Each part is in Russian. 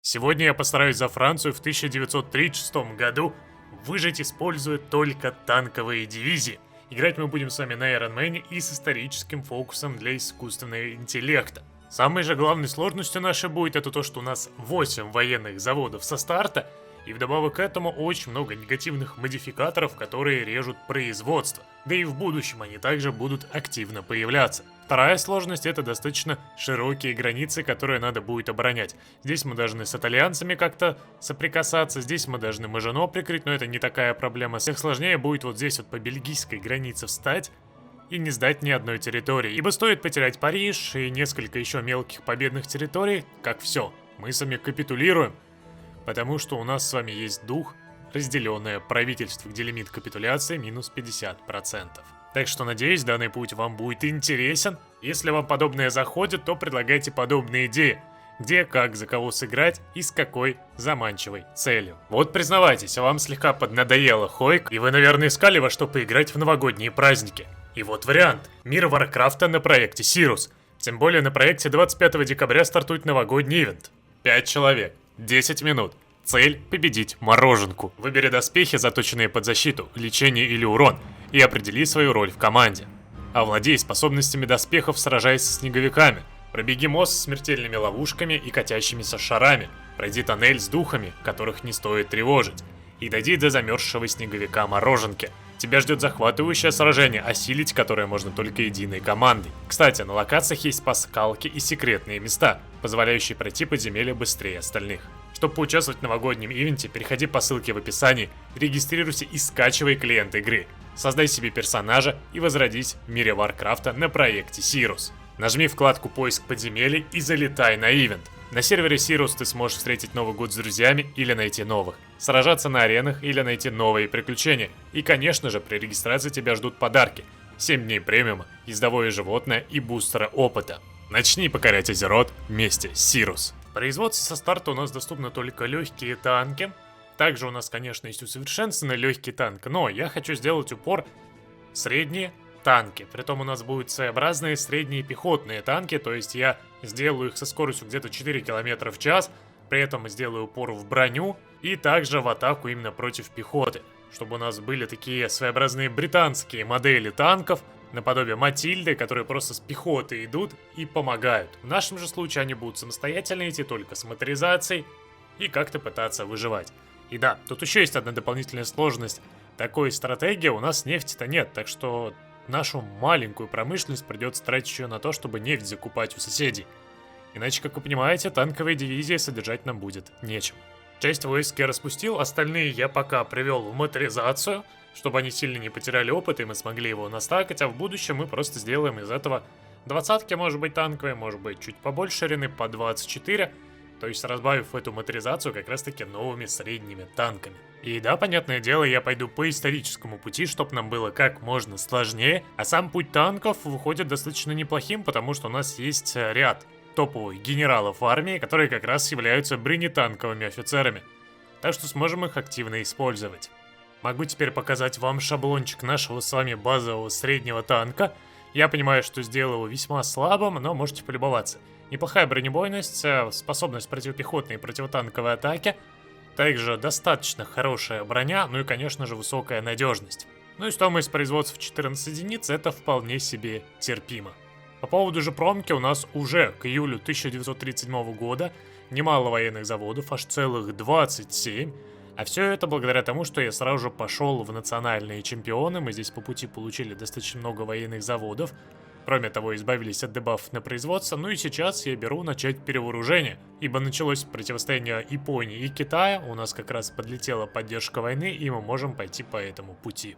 Сегодня я постараюсь за Францию в 1936 году выжить, используя только танковые дивизии. Играть мы будем с вами на Iron Man и с историческим фокусом для искусственного интеллекта. Самой же главной сложностью нашей будет это то, что у нас 8 военных заводов со старта, и вдобавок к этому очень много негативных модификаторов, которые режут производство. Да и в будущем они также будут активно появляться. Вторая сложность — это достаточно широкие границы, которые надо будет оборонять. Здесь мы должны с итальянцами как-то соприкасаться, здесь мы должны Мажино прикрыть, но это не такая проблема. Всех сложнее будет вот здесь вот по бельгийской границе встать и не сдать ни одной территории. Ибо стоит потерять Париж и несколько еще мелких победных территорий, как все, мы сами капитулируем. Потому что у нас с вами есть дух, разделенное правительство, где лимит капитуляции минус 50%. Так что, надеюсь, данный путь вам будет интересен. Если вам подобное заходит, то предлагайте подобные идеи. Где, как, за кого сыграть и с какой заманчивой целью. Вот признавайтесь, вам слегка поднадоело Хойк, и вы, наверное, искали во что поиграть в новогодние праздники. И вот вариант. Мир Варкрафта на проекте Сирус. Тем более на проекте 25 декабря стартует новогодний ивент. 5 человек. 10 минут. Цель – победить мороженку. Выбери доспехи, заточенные под защиту, лечение или урон, и определи свою роль в команде. Овладей способностями доспехов, сражаясь с снеговиками. Пробеги мост с смертельными ловушками и катящимися шарами. Пройди тоннель с духами, которых не стоит тревожить. И дойди до замерзшего снеговика мороженки. Тебя ждет захватывающее сражение, осилить которое можно только единой командой. Кстати, на локациях есть пасхалки и секретные места, позволяющие пройти подземелья быстрее остальных. Чтобы поучаствовать в новогоднем ивенте, переходи по ссылке в описании, регистрируйся и скачивай клиент игры. Создай себе персонажа и возродись в мире Варкрафта на проекте Сирус. Нажми вкладку «Поиск подземелий» и залетай на ивент. На сервере Сирус ты сможешь встретить Новый год с друзьями или найти новых, сражаться на аренах или найти новые приключения. И, конечно же, при регистрации тебя ждут подарки. 7 дней премиума, ездовое животное и бустера опыта. Начни покорять Азерот вместе с Сирус. В производстве со старта у нас доступны только легкие танки. Также у нас, конечно, есть усовершенствованный легкий танк, но я хочу сделать упор в средние танки. Притом у нас будут своеобразные средние пехотные танки, то есть я сделаю их со скоростью где-то 4 км в час, при этом сделаю упор в броню и также в атаку именно против пехоты, чтобы у нас были такие своеобразные британские модели танков, наподобие Матильды, которые просто с пехоты идут и помогают. В нашем же случае они будут самостоятельно идти только с моторизацией и как-то пытаться выживать. И да, тут еще есть одна дополнительная сложность. Такой стратегии у нас нефти-то нет, так что нашу маленькую промышленность придется тратить еще на то, чтобы нефть закупать у соседей. Иначе, как вы понимаете, танковые дивизии содержать нам будет нечем. Часть войск я распустил, остальные я пока привел в моторизацию, чтобы они сильно не потеряли опыт, и мы смогли его настакать, а в будущем мы просто сделаем из этого 20-ки, может быть, танковые, может быть, чуть побольше ширины, по 24, то есть разбавив эту моторизацию как раз-таки новыми средними танками. И да, понятное дело, я пойду по историческому пути, чтобы нам было как можно сложнее, а сам путь танков выходит достаточно неплохим, потому что у нас есть ряд топовых генералов в армии, которые как раз являются бронетанковыми офицерами, так что сможем их активно использовать. Могу теперь показать вам шаблончик нашего с вами базового среднего танка. Я понимаю, что сделал его весьма слабым, но можете полюбоваться. Неплохая бронебойность, способность противопехотной и противотанковой атаки, также достаточно хорошая броня, ну и, конечно же, высокая надежность. Ну и стоимость производства в 14 единиц — это вполне себе терпимо. По поводу же промки у нас уже к июлю 1937 года немало военных заводов, аж целых 27. А все это благодаря тому, что я сразу же пошел в национальные чемпионы. Мы здесь по пути получили достаточно много военных заводов. Кроме того, избавились от дебафов на производство. Ну и сейчас я беру начать перевооружение. Ибо началось противостояние Японии и Китая. У нас как раз подлетела поддержка войны, и мы можем пойти по этому пути.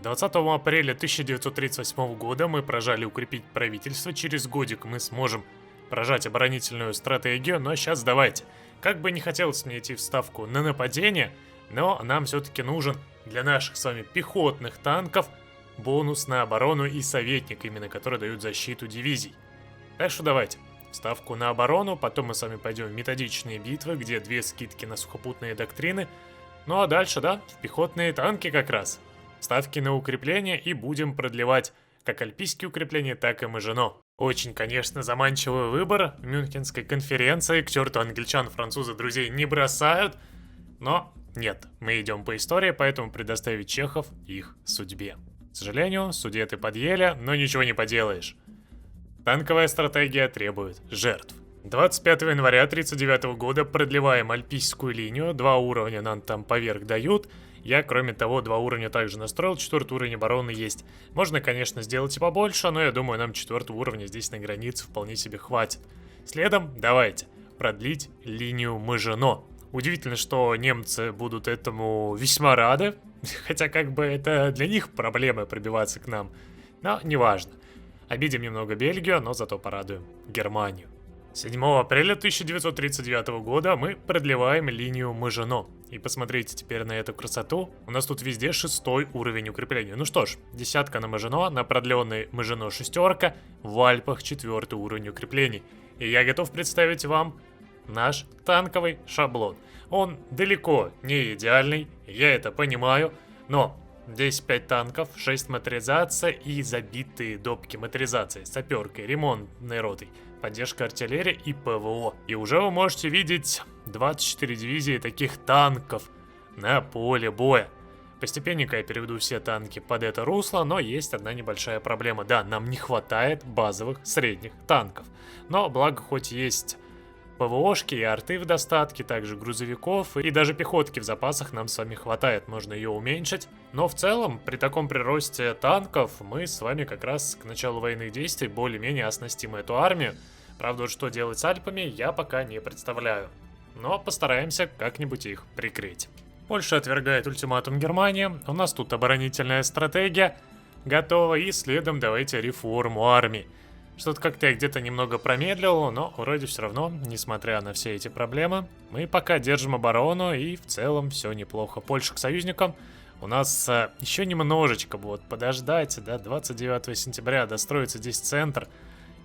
20 апреля 1938 года мы прожали укрепить правительство. Через годик мы сможем прожать оборонительную стратегию. Но сейчас давайте. Как бы не хотелось мне идти в ставку на нападение, но нам все-таки нужен для наших с вами пехотных танков бонус на оборону и советник, именно который дают защиту дивизий. Так что давайте, ставку на оборону, потом мы с вами пойдем в методичные битвы, где 2 скидки на сухопутные доктрины, ну а дальше, да, в пехотные танки как раз. Ставки на укрепление и будем продлевать как альпийские укрепления, так и Мажино. Очень, конечно, заманчивый выбор в Мюнхенской конференции. К черту англичан, французы друзей не бросают. Но нет, мы идем по истории, поэтому предоставить чехов их судьбе. К сожалению, судеты подъели, но ничего не поделаешь. Танковая стратегия требует жертв. 25 января 1939 года продлеваем альпийскую линию, 2 уровня нам там поверх дают. Я, кроме того, 2 уровня также настроил, 4 уровень обороны есть. Можно, конечно, сделать и побольше, но я думаю, нам 4 уровня здесь на границе вполне себе хватит. Следом давайте продлить линию Мажино. Удивительно, что немцы будут этому весьма рады, хотя как бы это для них проблема пробиваться к нам, но неважно. Обидим немного Бельгию, но зато порадуем Германию. 7 апреля 1939 года мы продлеваем линию Мажино. И посмотрите теперь на эту красоту. У нас тут везде 6 уровень укрепления. Ну что ж, десятка на Мажино, на продленной Мажино 6, в Альпах 4 уровень укреплений. И я готов представить вам наш танковый шаблон. Он далеко не идеальный, я это понимаю, но здесь 5 танков, 6 моторизация и забитые допки моторизации, саперкой, ремонтной ротой, поддержка артиллерии и ПВО. И уже вы можете видеть 24 дивизии таких танков на поле боя. Постепенненько я переведу все танки под это русло, но есть одна небольшая проблема. Да, нам не хватает базовых средних танков. Но благо хоть есть ПВОшки и арты в достатке, также грузовиков и даже пехотки в запасах нам с вами хватает, можно ее уменьшить. Но в целом, при таком приросте танков, мы с вами как раз к началу военных действий более-менее оснастим эту армию. Правда, вот что делать с Альпами, я пока не представляю. Но постараемся как-нибудь их прикрыть. Польша отвергает ультиматум Германии, у нас тут оборонительная стратегия готова, и следом давайте реформу армии. Что-то как-то я где-то немного промедлил, но вроде все равно, несмотря на все эти проблемы, мы пока держим оборону и в целом все неплохо. Польша к союзникам. У нас еще немножечко вот подождать, да, 29 сентября достроится здесь центр,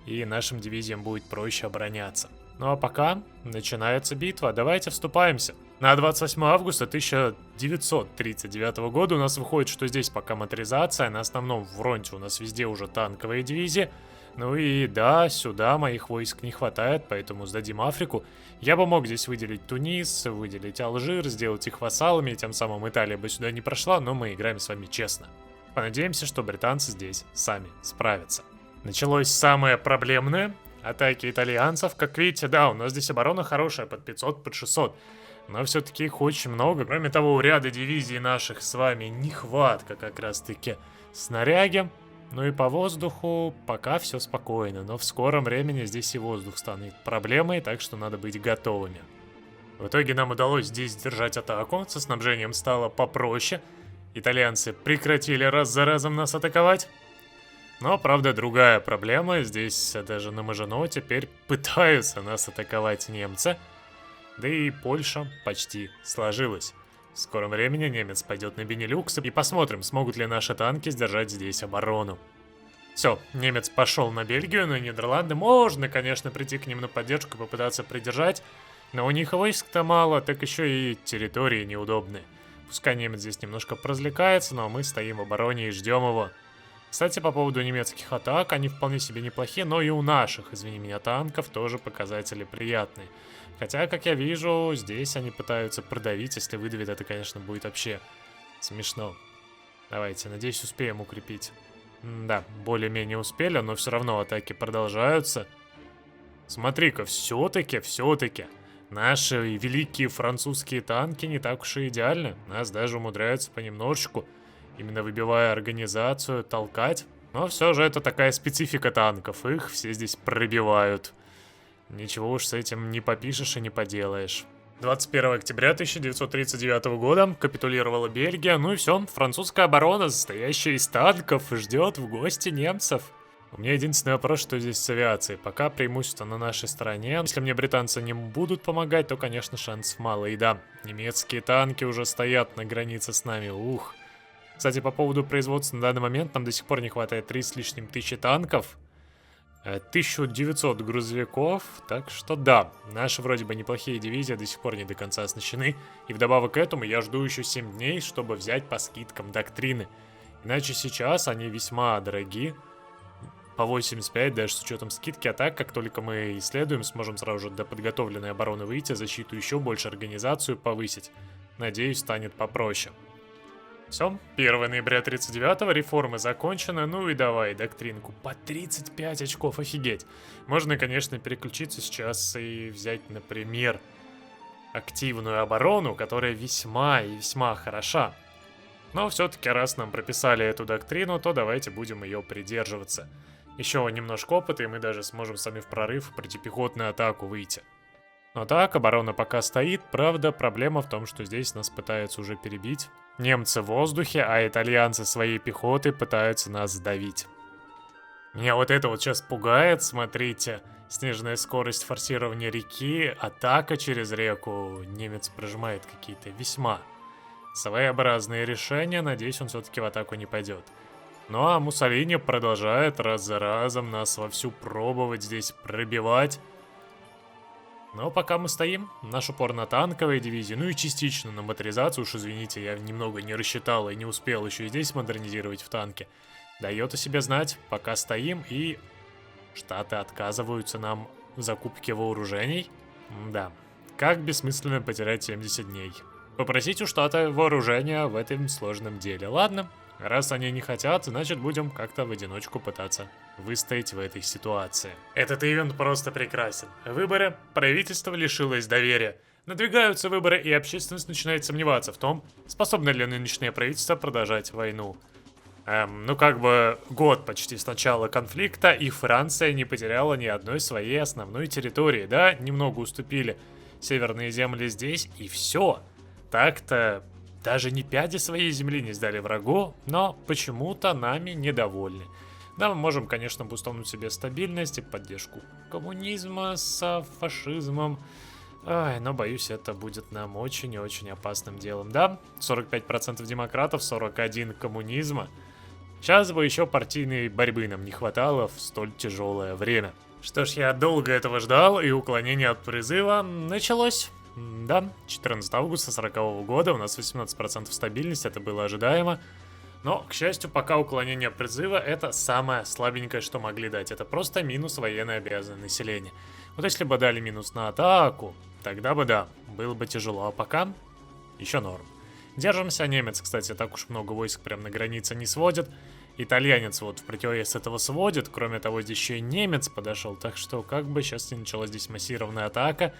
и нашим дивизиям будет проще обороняться. Ну а пока начинается битва, давайте вступаемся. На 28 августа 1939 года у нас выходит, что здесь пока моторизация, на основном фронте у нас везде уже танковые дивизии. Ну и да, сюда моих войск не хватает, поэтому сдадим Африку. Я бы мог здесь выделить Тунис, выделить Алжир, сделать их вассалами, и тем самым Италия бы сюда не прошла, но мы играем с вами честно. Понадеемся, что британцы здесь сами справятся. Началось самое проблемное. Атаки итальянцев. Как видите, да, у нас здесь оборона хорошая, под 500, под 600. Но все-таки их очень много. Кроме того, у ряда дивизий наших с вами нехватка как раз-таки снаряги. Ну и по воздуху пока все спокойно, но в скором времени здесь и воздух станет проблемой, так что надо быть готовыми. В итоге нам удалось здесь держать атаку, со снабжением стало попроще. Итальянцы прекратили раз за разом нас атаковать. Но, правда, другая проблема, здесь даже на Мажино теперь пытаются нас атаковать немцы. Да и Польша почти сложилась. В скором времени немец пойдет на Бенилюкс, и посмотрим, смогут ли наши танки сдержать здесь оборону. Все, немец пошел на Бельгию, на Нидерланды. Можно, конечно, прийти к ним на поддержку и попытаться придержать, но у них войск-то мало, так еще и территории неудобные. Пускай немец здесь немножко развлекается, но мы стоим в обороне и ждем его. Кстати, по поводу немецких атак, они вполне себе неплохие, но и у наших, извини меня, танков тоже показатели приятные. Хотя, как я вижу, здесь они пытаются продавить. Если выдавит, это, конечно, будет вообще смешно. Давайте, надеюсь, успеем укрепить. Да, более-менее успели, но все равно атаки продолжаются. Смотри-ка, все-таки, наши великие французские танки не так уж и идеальны. Нас даже умудряются понемножечку, именно выбивая организацию, толкать. Но все же это такая специфика танков, их все здесь пробивают. Ничего уж с этим не попишешь и не поделаешь. 21 октября 1939 года капитулировала Бельгия, ну и все, французская оборона, состоящая из танков, ждет в гости немцев. У меня единственный вопрос, что здесь с авиацией. Пока преимущество на нашей стороне. Если мне британцы не будут помогать, то, конечно, шансов мало. И да, немецкие танки уже стоят на границе с нами, ух. Кстати, по поводу производства на данный момент нам до сих пор не хватает 3 с лишним тысячи танков. 1900 грузовиков, так что да, наши вроде бы неплохие дивизии до сих пор не до конца оснащены. И вдобавок к этому я жду еще 7 дней, чтобы взять по скидкам доктрины. Иначе сейчас они весьма дороги. по 85, даже с учетом скидки. А так, как только мы исследуем, сможем сразу же до подготовленной обороны выйти, защиту еще больше, организацию повысить. Надеюсь, станет попроще. Все, 1 ноября 39-го, реформы закончены, ну и давай доктринку по 35 очков, офигеть. Можно, конечно, переключиться сейчас и взять, например, активную оборону, которая весьма и весьма хороша. Но все-таки раз нам прописали эту доктрину, то давайте будем ее придерживаться. Еще немножко опыта, и мы даже сможем сами в прорыв в противопехотную атаку выйти. Но так, оборона пока стоит, правда, проблема в том, что здесь нас пытаются уже перебить. Немцы в воздухе, а итальянцы своей пехотой пытаются нас сдавить. Меня вот это вот сейчас пугает, смотрите. Сниженная скорость форсирования реки, атака через реку. Немец прожимает какие-то весьма своеобразные решения, надеюсь, он все-таки в атаку не пойдет. Ну а Муссолини продолжает раз за разом нас вовсю пробовать здесь пробивать. Но пока мы стоим, наш упор на танковые дивизии, ну и частично на моторизацию, уж извините, я немного не рассчитал и не успел еще и здесь модернизировать в танке, дает о себе знать, пока стоим, и Штаты отказываются нам в закупке вооружений. Да, как бессмысленно потерять 70 дней. Попросить у Штата вооружения в этом сложном деле. Ладно, раз они не хотят, значит будем как-то в одиночку пытаться выстоять в этой ситуации. Этот ивент просто прекрасен. Выборы, правительство лишилось доверия. Надвигаются выборы, и общественность начинает сомневаться в том, способно ли нынешнее правительство продолжать войну. Ну как бы год почти с начала конфликта, и Франция не потеряла ни одной своей основной территории, да, немного уступили северные земли здесь, и все. Так-то даже ни пяди своей земли не сдали врагу, но почему-то нами недовольны. Да, мы можем, конечно, бустонуть себе стабильность и поддержку коммунизма с фашизмом. Ай, но боюсь, это будет нам очень и очень опасным делом. Да, 45% демократов, 41% коммунизма. Сейчас бы еще партийной борьбы нам не хватало в столь тяжелое время. Что ж, я долго этого ждал, и уклонение от призыва началось. Да, 14 августа 40 года, у нас 18% стабильность, это было ожидаемо. Но, к счастью, пока уклонение от призыва это самое слабенькое, что могли дать. Это просто минус военной обязанности населения. Вот если бы дали минус на атаку, тогда бы да, было бы тяжело, а пока еще норм. Держимся, немец, кстати, так уж много войск прям на границе не сводит. Итальянец вот в противовес этого сводит, кроме того, здесь еще и немец подошел, так что как бы сейчас не началась здесь массированная атака,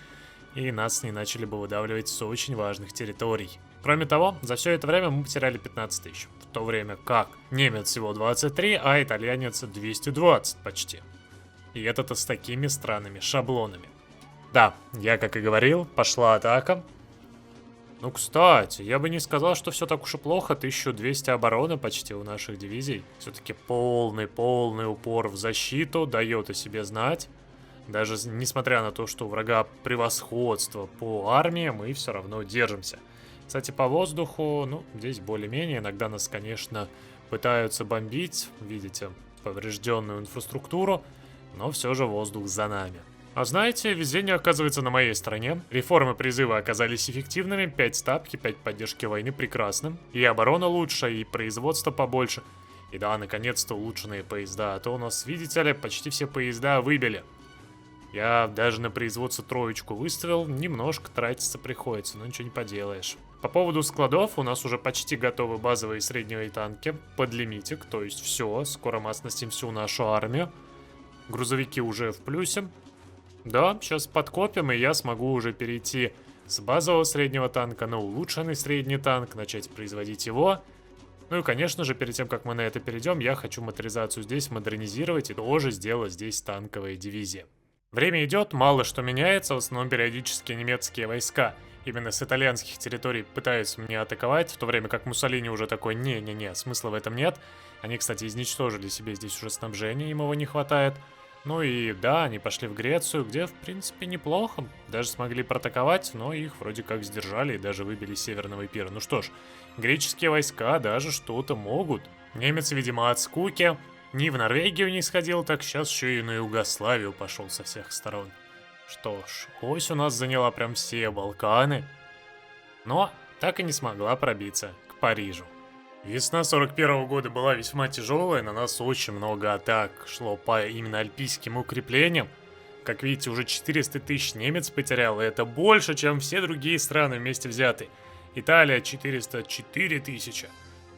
и нас не начали бы выдавливать с очень важных территорий. Кроме того, за все это время мы потеряли 15 тысяч, в то время как немец всего 23, а итальянец 220 почти. И это-то с такими странными шаблонами. Да, я как и говорил, пошла атака. Ну, кстати, я бы не сказал, что все так уж и плохо. 1200 обороны почти у наших дивизий. Все-таки полный упор в защиту дает о себе знать. Даже несмотря на то, что у врага превосходство по армии, мы все равно держимся. Кстати, по воздуху, ну, здесь более-менее. Иногда нас, конечно, пытаются бомбить. Видите, поврежденную инфраструктуру. Но все же воздух за нами. А знаете, везение оказывается на моей стороне. Реформы призыва оказались эффективными, 5 ставки, 5 поддержки войны прекрасным. И оборона лучше, и производство побольше. И да, наконец-то улучшенные поезда. А то у нас, видите ли, почти все поезда выбили. Я даже на производство троечку выставил, немножко тратиться приходится, но ничего не поделаешь. По поводу складов, у нас уже почти готовы базовые средние танки под лимитик, то есть все, скоро мы оснастим всю нашу армию. Грузовики уже в плюсе. Да, сейчас подкопим, и я смогу уже перейти с базового среднего танка на улучшенный средний танк, начать производить его. Ну и, конечно же, перед тем, как мы на это перейдем, я хочу моторизацию здесь модернизировать и тоже сделать здесь танковые дивизии. Время идет, мало что меняется, в основном периодически немецкие войска именно с итальянских территорий пытаются меня атаковать, в то время как Муссолини уже такой, не-не-не, смысла в этом нет. Они, кстати, изничтожили себе здесь уже снабжение, им его не хватает. Ну и да, они пошли в Грецию, где в принципе неплохо. Даже смогли проатаковать, но их вроде как сдержали и даже выбили с Северного Эпира. Ну что ж, греческие войска даже что-то могут. Немец, видимо, от скуки ни в Норвегию не сходил, так сейчас еще и на Югославию пошел со всех сторон. Что ж, ось у нас заняла прям все Балканы. Но так и не смогла пробиться к Парижу. Весна 41 года была весьма тяжелая, на нас очень много атак шло по именно альпийским укреплениям. Как видите, уже 400 тысяч немец потерял, и это больше, чем все другие страны вместе взятые. Италия 404 тысячи.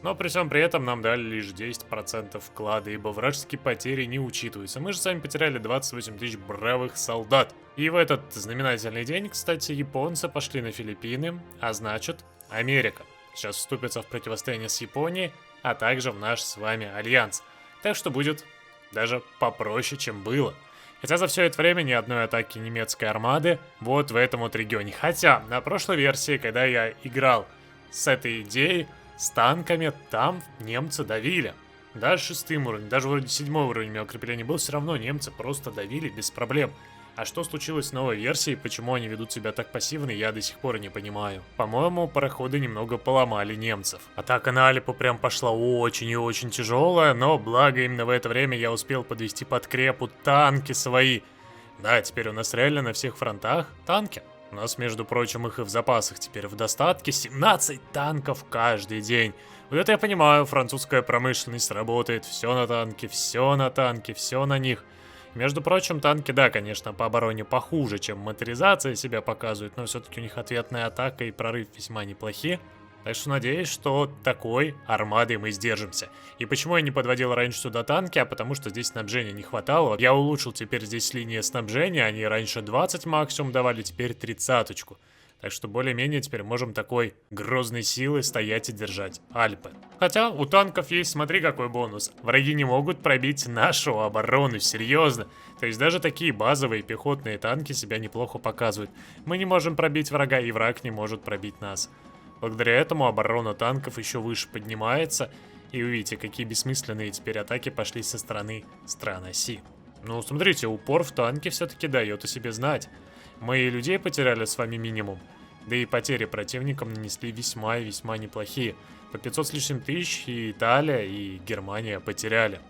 Но при всем при этом нам дали лишь 10% вклада, ибо вражеские потери не учитываются. Мы же сами потеряли 28 тысяч бравых солдат. И в этот знаменательный день, кстати, японцы пошли на Филиппины, а значит, Америка сейчас вступится в противостояние с Японией, а также в наш с вами альянс. Так что будет даже попроще, чем было. Хотя за все это время ни одной атаки немецкой армады вот в этом вот регионе. Хотя на прошлой версии, когда я играл с этой идеей, с танками, там немцы давили. Даже 6-м уровень, даже вроде 7-й уровень укрепления был, все равно немцы просто давили без проблем. А что случилось с новой версией, почему они ведут себя так пассивно, я до сих пор не понимаю. По-моему, пароходы немного поломали немцев. Атака на Алеппо прям пошла очень и очень тяжелая, но благо именно в это время я успел подвести под крепу танки свои. Да, теперь у нас реально на всех фронтах танки. У нас, между прочим, их и в запасах теперь в достатке. 17 танков каждый день. Вот это я понимаю, французская промышленность работает. Все на танке, все на танке, все на них. Между прочим, танки, да, конечно, по обороне похуже, чем моторизация себя показывает, но все-таки у них ответная атака и прорыв весьма неплохие. Так что надеюсь, что такой армадой мы сдержимся. И почему я не подводил раньше сюда танки? А потому что здесь снабжения не хватало. Я улучшил теперь здесь линии снабжения, они раньше 20 максимум давали, теперь 30-очку. Так что более-менее теперь можем такой грозной силой стоять и держать Альпы. Хотя у танков есть, смотри, какой бонус. Враги не могут пробить нашу оборону, серьезно. То есть даже такие базовые пехотные танки себя неплохо показывают. Мы не можем пробить врага, и враг не может пробить нас. Благодаря этому оборона танков еще выше поднимается. И увидите, какие бессмысленные теперь атаки пошли со стороны стран оси. Ну, смотрите, упор в танке все-таки дает о себе знать. Мы и людей потеряли с вами минимум. Да и потери противникам нанесли весьма и весьма неплохие. По 500 с лишним тысяч и Италия, и Германия потеряли.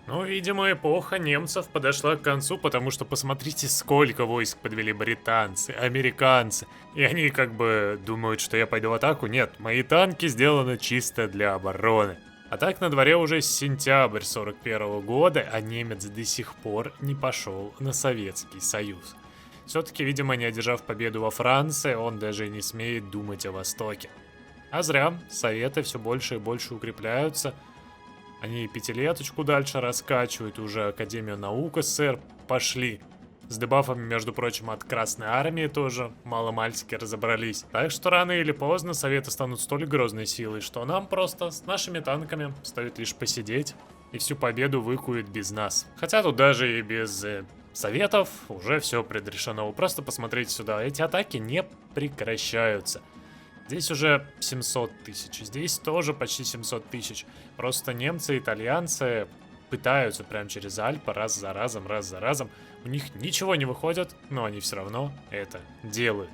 Ну, видимо, эпоха немцев подошла к концу, потому что посмотрите, сколько войск подвели британцы, американцы. И они как бы думают, что я пойду в атаку. Нет, мои танки сделаны чисто для обороны. А так на дворе уже сентябрь 41 года, а немец до сих пор не пошел на Советский Союз. Все-таки, видимо, не одержав победу во Франции, он даже не смеет думать о Востоке. А зря, Советы все больше и больше укрепляются. Они и пятилеточку дальше раскачивают, уже Академию наук СССР пошли. С дебафами, между прочим, от Красной Армии тоже маломальски разобрались. Так что рано или поздно Советы станут столь грозной силой, что нам просто с нашими танками стоит лишь посидеть и всю победу выкует без нас. Хотя тут даже и без Советов уже все предрешено. Вы просто посмотрите сюда, эти атаки не прекращаются. Здесь уже 700 тысяч, здесь тоже почти 700 тысяч. Просто немцы, итальянцы пытаются прям через Альпы раз за разом. У них ничего не выходит, но они все равно это делают.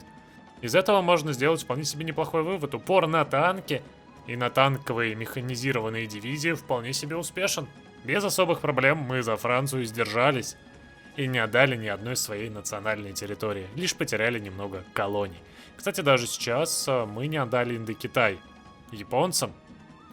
Из этого можно сделать вполне себе неплохой вывод. Упор на танки и на танковые механизированные дивизии вполне себе успешен. Без особых проблем мы за Францию сдержались и не отдали ни одной своей национальной территории, лишь потеряли немного колоний. Кстати, даже сейчас мы не отдали Индокитай японцам,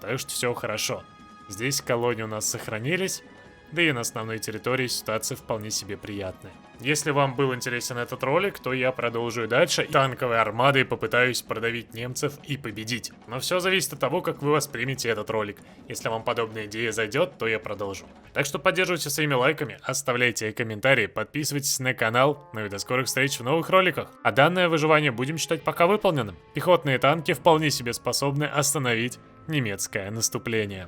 так что все хорошо. Здесь колонии у нас сохранились, да и на основной территории ситуация вполне себе приятная. Если вам был интересен этот ролик, то я продолжу дальше. Танковой армадой попытаюсь продавить немцев и победить. Но все зависит от того, как вы воспримете этот ролик. Если вам подобная идея зайдет, то я продолжу. Так что поддерживайте своими лайками, оставляйте комментарии, подписывайтесь на канал. Ну и до скорых встреч в новых роликах. А данное выживание будем считать пока выполненным. Пехотные танки вполне себе способны остановить немецкое наступление.